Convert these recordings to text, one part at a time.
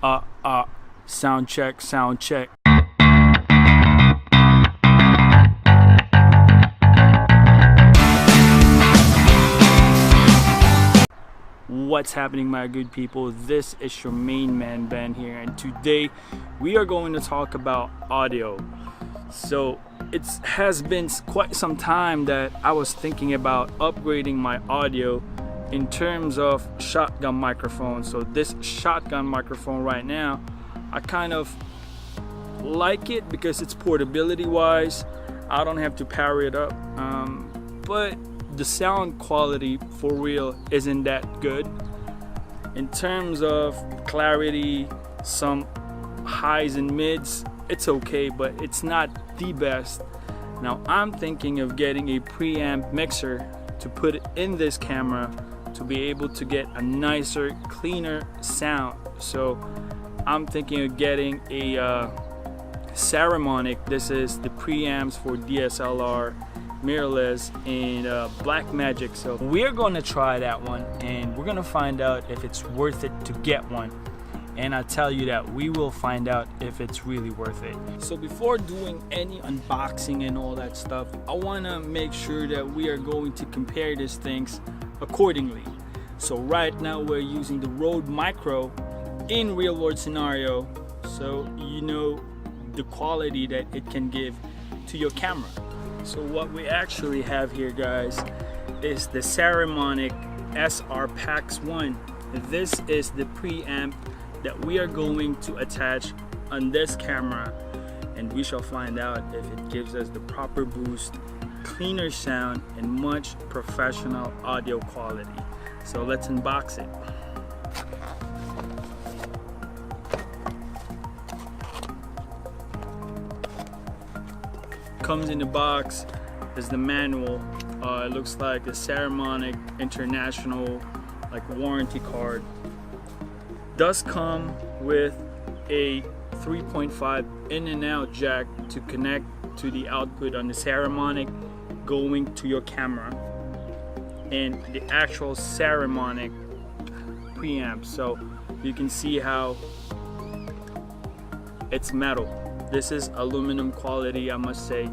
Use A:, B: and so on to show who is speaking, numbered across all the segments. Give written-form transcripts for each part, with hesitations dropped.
A: Sound check, sound check. What's happening, my good people? This is your main man Ben here, and today we are going to talk about audio. So it has been quite some time that I was thinking about upgrading my audio in terms of shotgun microphone. So this shotgun microphone right now, I kind of like it because it's portability wise. I don't have to power it up, but the sound quality for real isn't that good. In terms of clarity, some highs and mids, it's okay, but it's not the best. Now I'm thinking of getting a preamp mixer to put in this camera to be able to get a nicer, cleaner sound. So I'm thinking of getting a Saramonic. This is the preamps for DSLR, mirrorless, and Blackmagic. So we're gonna try that one and we're gonna find out if it's worth it to get one. And I tell you that we will find out if it's really worth it. So before doing any unboxing and all that stuff, I wanna make sure that we are going to compare these things accordingly. So right now we're using the Rode Micro in real world scenario, so you know the quality that it can give to your camera. So what we actually have here, guys, is the Saramonic SR-PAX1. This is the preamp that we are going to attach on this camera, and we shall find out if it gives us the proper boost, cleaner sound, and much professional audio quality. So let's unbox it. Comes in the box is the manual. It looks like a Saramonic International warranty card. Does come with a 3.5 in and out jack to connect to the output on the Saramonic going to your camera, and the actual Saramonic preamp. So you can see how it's metal. This is aluminum quality, I must say.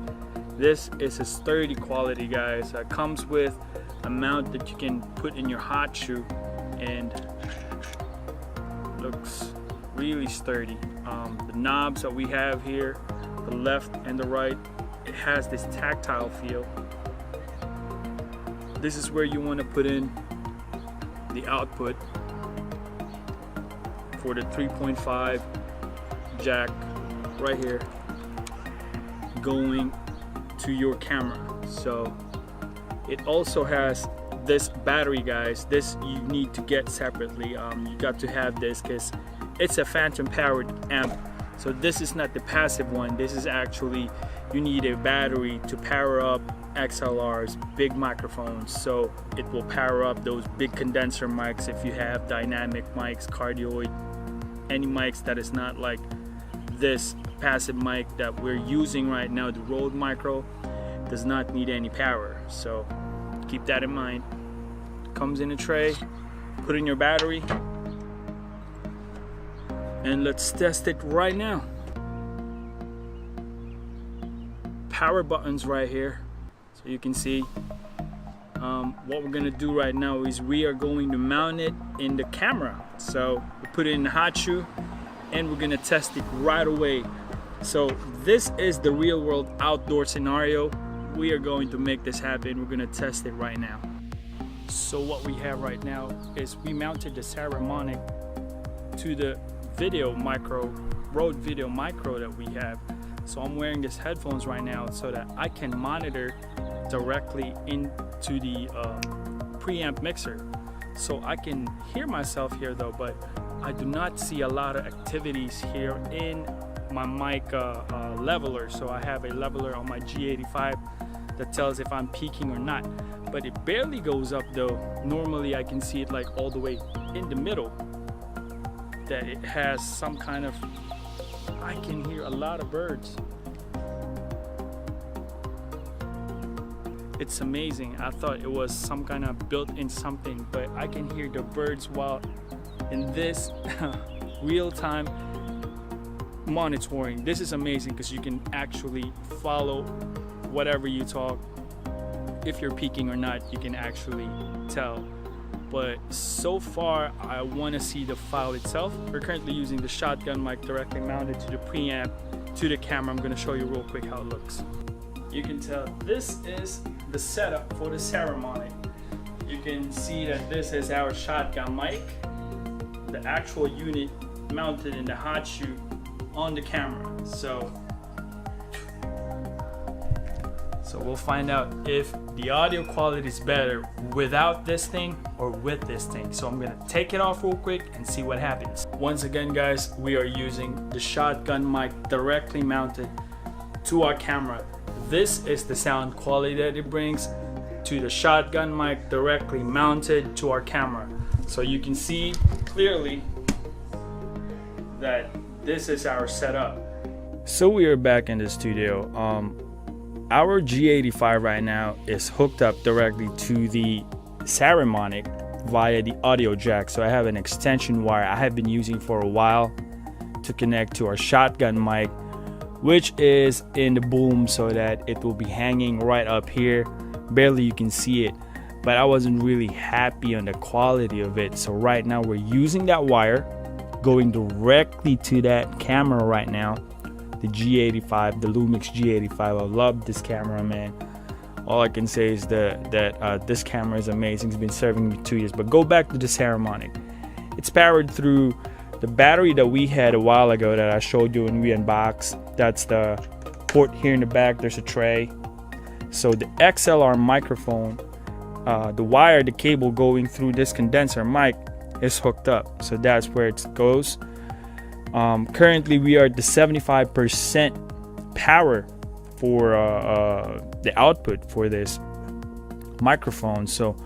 A: This is a sturdy quality, guys. It comes with a mount that you can put in your hot shoe, and looks really sturdy. The knobs that we have here, the left and the right, it has this tactile feel. This is where you want to put in the output for the 3.5 jack right here going to your camera. So it also has this battery, guys. This you need to get separately. You got to have this because it's a phantom powered amp. So this is not the passive one. This is actually, you need a battery to power up XLRs, big microphones, so it will power up those big condenser mics. If you have dynamic mics, cardioid, any mics that is not like this passive mic that we're using right now, the Rode Micro, does not need any power. So keep that in mind. Comes in a tray, put in your battery, and let's test it right now. Power buttons right here, so you can see. What we're gonna do right now is we are going to mount it in the camera. So we put it in the hot shoe and we're gonna test it right away. So this is the real world outdoor scenario. We are going to make this happen. We're gonna test it right now. So what we have right now is we mounted the Saramonic to the Rode Video Micro that we have. So I'm wearing these headphones right now so that I can monitor directly into the preamp mixer. So I can hear myself here though, but I do not see a lot of activities here in my mic leveler. So I have a leveler on my G85 that tells if I'm peaking or not, but it barely goes up though. Normally I can see it like all the way in the middle, that it has some kind of, I can hear a lot of birds. It's amazing. I thought it was some kind of built-in something, but I can hear the birds while in this real-time monitoring. This is amazing because you can actually follow whatever you talk. If you're peaking or not, you can actually tell. But so far, I want to see the file itself. We're currently using the shotgun mic directly mounted to the preamp to the camera. I'm going to show you real quick how it looks. You can tell this is the setup for the Saramonic. You can see that this is our shotgun mic, the actual unit mounted in the hot shoe on the camera. So we'll find out if the audio quality is better without this thing or with this thing. So I'm gonna take it off real quick and see what happens. Once again, guys, we are using the shotgun mic directly mounted to our camera. This is the sound quality that it brings to the shotgun mic directly mounted to our camera. So you can see clearly that this is our setup. So we are back in the studio. Our G85 right now is hooked up directly to the Saramonic via the audio jack. So I have an extension wire I have been using for a while to connect to our shotgun mic, which is in the boom so that it will be hanging right up here. Barely you can see it, but I wasn't really happy on the quality of it. So right now we're using that wire going directly to that camera right now. The G85, the Lumix G85. I love this camera, man. All I can say is that this camera is amazing. It's been serving me 2 years. But go back to the Saramonic. It's powered through the battery that we had a while ago that I showed you when we unboxed. That's the port here in the back. There's a tray. So the XLR microphone, the wire, the cable going through this condenser mic is hooked up. So that's where it goes. Currently we are at the 75% power for the output for this microphone. So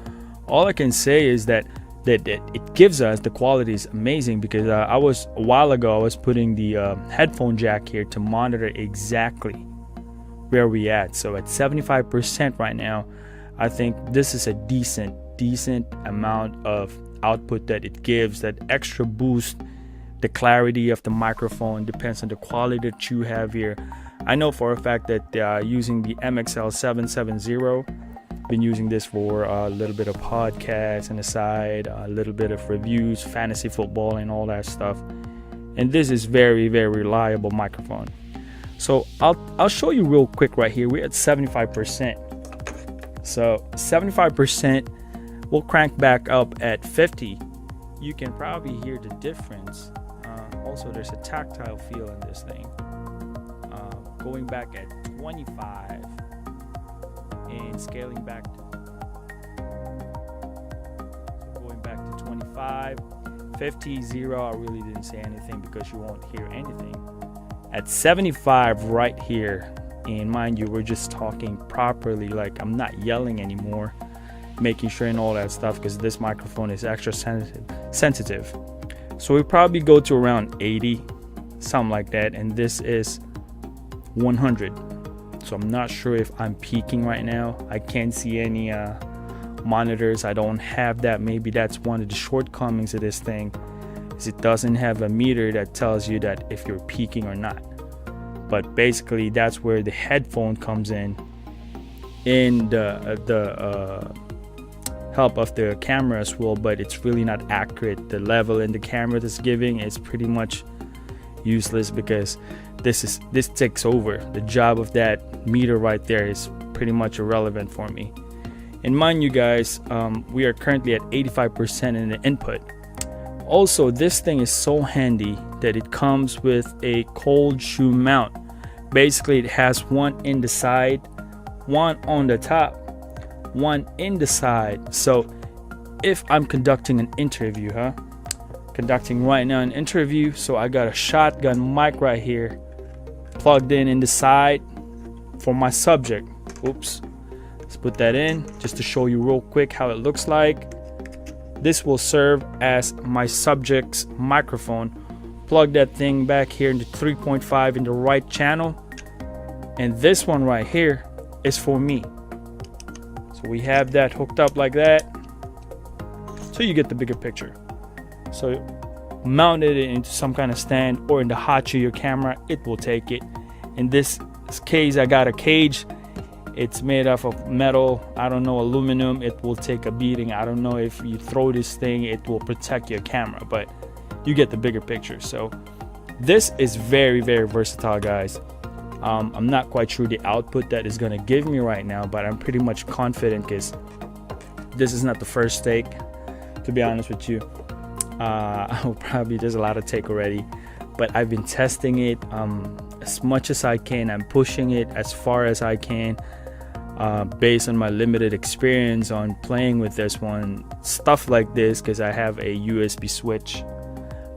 A: all I can say is that it gives us, the quality is amazing, because a while ago I was putting the headphone jack here to monitor exactly where we at. So at 75% right now, I think this is a decent amount of output that it gives. That extra boost, the clarity of the microphone depends on the quality that you have here. I know for a fact that using the MXL 770, been using this for a little bit of podcasts on the side, a little bit of reviews, fantasy football and all that stuff. And this is very reliable microphone. So I'll show you real quick right here. We're at 75%. So 75%, we'll crank back up at 50. You can probably hear the difference. Also, there's a tactile feel in this thing. Going back at 25 and scaling back to 25, 50, 0. I really didn't say anything because you won't hear anything. At 75 right here, and mind you, we're just talking properly, like I'm not yelling anymore, making sure and all that stuff, because this microphone is extra sensitive. So we probably go to around 80, something like that, and this is 100. So I'm not sure if I'm peaking right now. I can't see any monitors. I don't have that. Maybe that's one of the shortcomings of this thing, is it doesn't have a meter that tells you that if you're peaking or not. But basically that's where the headphone comes in the help of the camera as well, but it's really not accurate. The level in the camera that's giving is pretty much useless, because this takes over. The job of that meter right there is pretty much irrelevant for me. And mind you guys, we are currently at 85% in the input. Also, this thing is so handy that it comes with a cold shoe mount. Basically, it has one in the side, one on the top, one in the side. So if I'm conducting an interview, conducting right now an interview, so I got a shotgun mic right here plugged in the side for my subject. Oops, let's put that in just to show you real quick how it looks like. This will serve as my subject's microphone. Plug that thing back here into 3.5 in the right channel, and this one right here is for me. So we have that hooked up like that, so you get the bigger picture. So mounted it into some kind of stand or in the hot of your camera, it will take it. In this case, I got a cage. It's made up of metal, I don't know, aluminum. It will take a beating. I don't know if you throw this thing, it will protect your camera, but you get the bigger picture. So this is very, very versatile, guys. I'm not quite sure the output that is going to give me right now, but I'm pretty much confident because this is not the first take, to be honest with you. There's a lot of take already, but I've been testing it as much as I can. I'm pushing it as far as I can based on my limited experience on playing with this one, stuff like this, because I have a USB switch,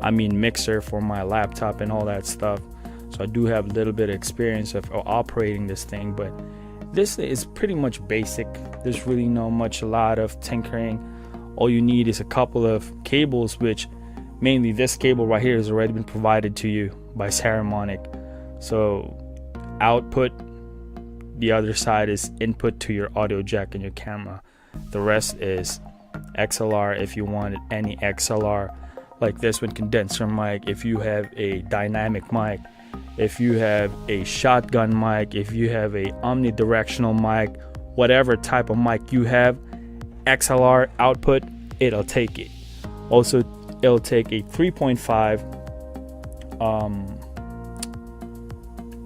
A: mixer for my laptop and all that stuff. So I do have a little bit of experience of operating this thing, but this is pretty much basic. There's really no much, a lot of tinkering. All you need is a couple of cables, which mainly this cable right here has already been provided to you by Saramonic. So output, the other side is input to your audio jack and your camera. The rest is XLR if you wanted any XLR like this one, condenser mic, if you have a dynamic mic, if you have a shotgun mic, if you have a omnidirectional mic, whatever type of mic you have, XLR output, it'll take it. Also, it'll take a 3.5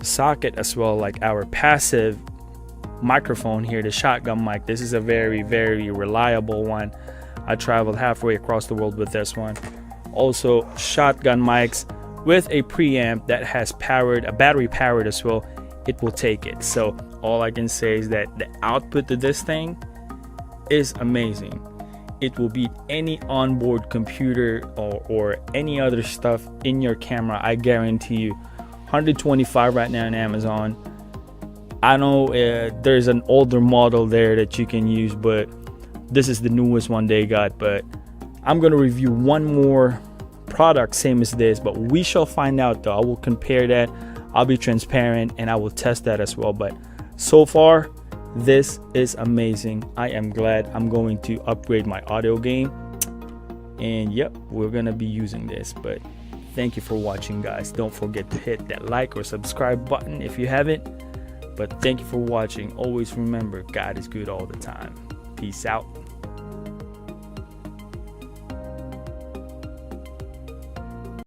A: socket as well, like our passive microphone here, the shotgun mic. This is a very, very reliable one. I traveled halfway across the world with this one. Also, shotgun mics with a preamp that has a battery powered as well, it will take it. So all I can say is that the output of this thing is amazing. It will beat any onboard computer or any other stuff in your camera, I guarantee you. $125 right now on Amazon. I know there's an older model there that you can use, but this is the newest one they got. But I'm gonna review one more product same as this, but we shall find out though. I will compare that, I'll be transparent, and I will test that as well. But so far, this is amazing. I am glad. I'm going to upgrade my audio game, and yep, we're gonna be using this. But thank you for watching, guys. Don't forget to hit that like or subscribe button if you haven't. But thank you for watching. Always remember, God is good all the time. Peace out.